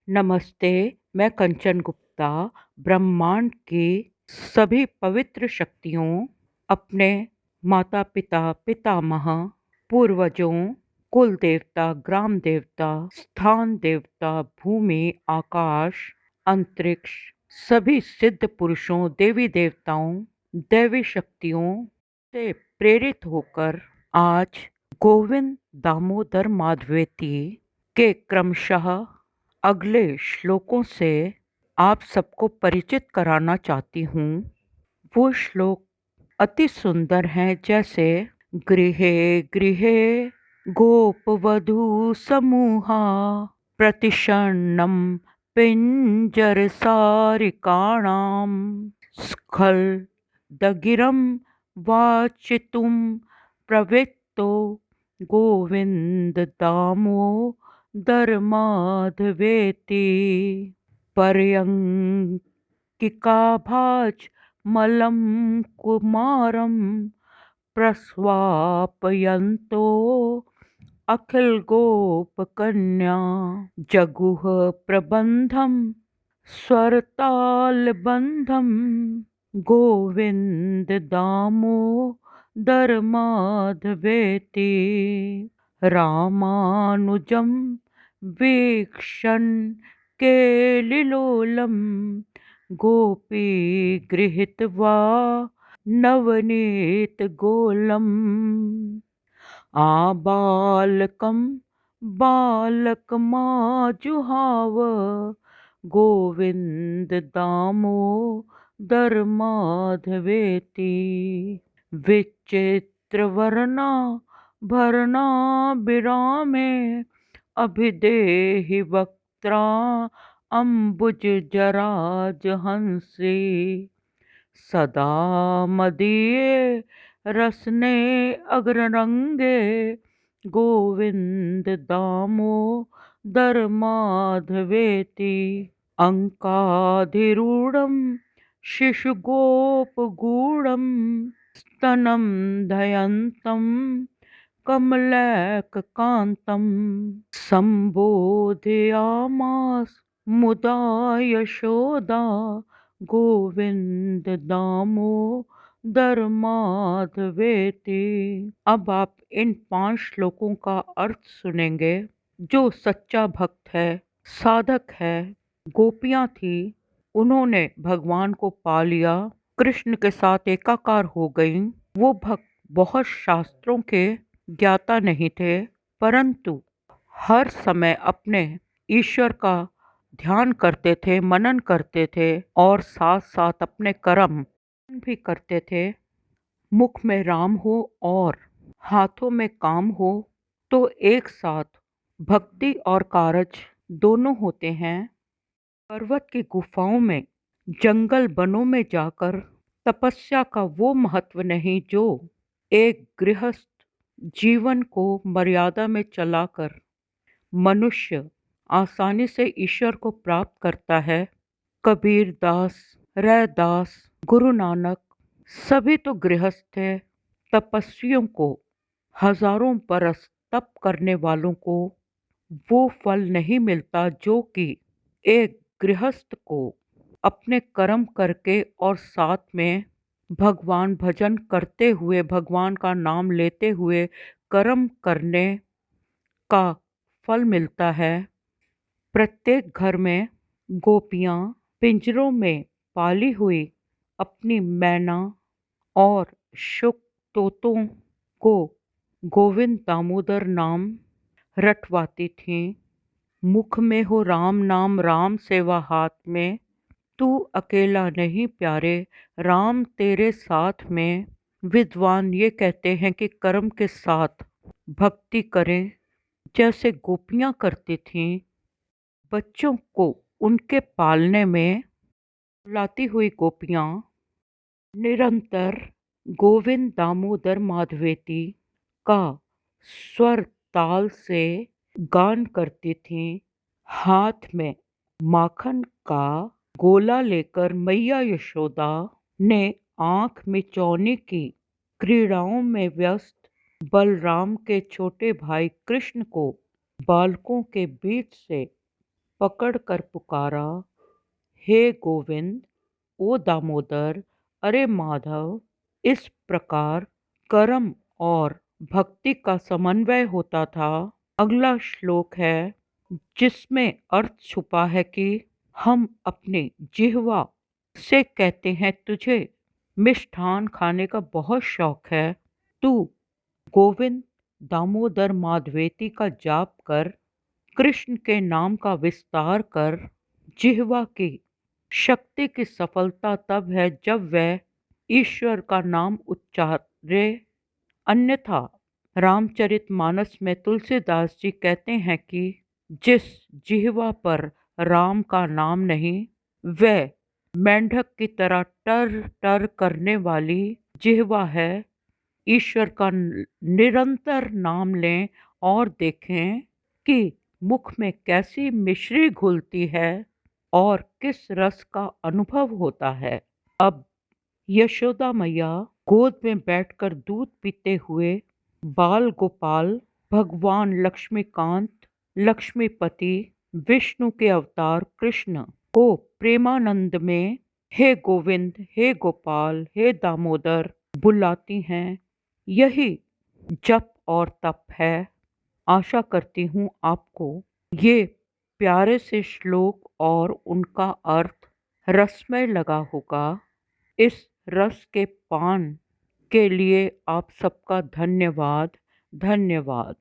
नमस्ते, मैं कंचन गुप्ता ब्रह्मांड की सभी पवित्र शक्तियों, अपने माता-पिता, पितामह, पूर्वजों, कुल देवता, ग्राम देवता, स्थान देवता, भूमि, आकाश, अंतरिक्ष, सभी सिद्ध पुरुषों, देवी देवताओं, दैवी शक्तियों से प्रेरित होकर आज गोविंद दामोदर माधवेती के क्रमशः अगले श्लोकों से आप सबको परिचित कराना चाहती हूँ। वो श्लोक अति सुंदर हैं, जैसे गृहे गृहे गोपवधू समूहा प्रतिषण्णं पिञ्जरसारिकाणां स्खलदगिरं वाचितुं प्रवृत्तो गोविन्ददामोदरमाधवेति पर्यङ्किकाभाजमलं कुमारं प्रस्वापयन्तो अखिलगोपकन्या जगुः प्रबन्धं स्वरतालबन्धं गोविन्ददामोदरमाधवेति रामानुजं वीक्षन् केलिलोलं गोपीगृहीत्वा नवनीतगोलम् आबालकं बालकमाजुहाव गोविन्ददामोदरमाधवेति विचित्रवर्णाभरणाभिरामे अभिदेहि वक्त्राम्बुजराजहंसि सदा मदीये रसने अग्ररंगे गोविन्ददामोदरमाधवेति अङ्काधिरूढं शिशुगोपगूढं स्तनं धयन्तं कमलैककान्तं सम्बोधयामास मुदा यशोदा गोविन्ददामोदरमाधवेति। अब आप इन 5 श्लोकों का अर्थ सुनेंगे। जो सच्चा भक्त है, साधक है, गोपियां थी, उन्होंने भगवान को पा लिया, कृष्ण के साथ एकाकार हो गईं। वो भक्त बहुत शास्त्रों के ज्ञाता नहीं थे, परंतु हर समय अपने ईश्वर का ध्यान करते थे, मनन करते थे और साथ साथ अपने कर्म भी करते थे। मुख में राम हो और हाथों में काम हो तो एक साथ भक्ति और कारज दोनों होते हैं। पर्वत की गुफाओं में, जंगल बनों में जाकर तपस्या का वो महत्व नहीं जो एक गृहस्थ जीवन को मर्यादा में चलाकर मनुष्य आसानी से ईश्वर को प्राप्त करता है। कबीर दास, रैदास, गुरु नानक सभी तो गृहस्थ थे। तपस्वियों को, हजारों बरस तप करने वालों को वो फल नहीं मिलता जो कि एक गृहस्थ को अपने कर्म करके और साथ में भगवान भजन करते हुए, भगवान का नाम लेते हुए कर्म करने का फल मिलता है। प्रत्येक घर में गोपियां पिंजरों में पाली हुई अपनी मैना और शुक तोतों को गोविंद दामोदर नाम रटवाती थीं। मुख में हो राम नाम, राम सेवा हाथ में, तू अकेला नहीं प्यारे, राम तेरे साथ में। विद्वान ये कहते हैं कि कर्म के साथ भक्ति करें, जैसे गोपियां करती थीं। बच्चों को उनके पालने में लाती हुई गोपियां निरंतर गोविंद दामोदर माधवेती का स्वर ताल से गान करती थीं। हाथ में माखन का गोला लेकर मैया यशोदा ने आंख मिचौनी की क्रीड़ाओं में व्यस्त बलराम के छोटे भाई कृष्ण को बालकों के बीच से पकड़ कर पुकारा, हे गोविंद, ओ दामोदर, अरे माधव। इस प्रकार कर्म और भक्ति का समन्वय होता था। अगला श्लोक है जिसमें अर्थ छुपा है कि हम अपने जिह्वा से कहते हैं, तुझे मिष्ठान खाने का बहुत शौक है, तू गोविंद दामोदर माधवेती का जाप कर, कृष्ण के नाम का विस्तार कर। जिह्वा की शक्ति की सफलता तब है जब वह ईश्वर का नाम उच्चारे, अन्यथा। रामचरितमानस में तुलसीदास जी कहते हैं कि जिस जिह्वा पर राम का नाम नहीं, वह मेंढक की तरह टर टर करने वाली जिह्वा है। ईश्वर का निरंतर नाम लें और देखें कि मुख में कैसी मिश्री घुलती है और किस रस का अनुभव होता है। अब यशोदा मैया गोद में बैठकर दूध पीते हुए बाल गोपाल भगवान लक्ष्मीकांत, लक्ष्मीपति, विष्णु के अवतार कृष्ण को प्रेमानंद में हे गोविंद, हे गोपाल, हे दामोदर बुलाती हैं। यही जप और तप है। आशा करती हूँ आपको ये प्यारे से श्लोक और उनका अर्थ रसमय लगा होगा। इस रस के पान के लिए आप सबका धन्यवाद। धन्यवाद।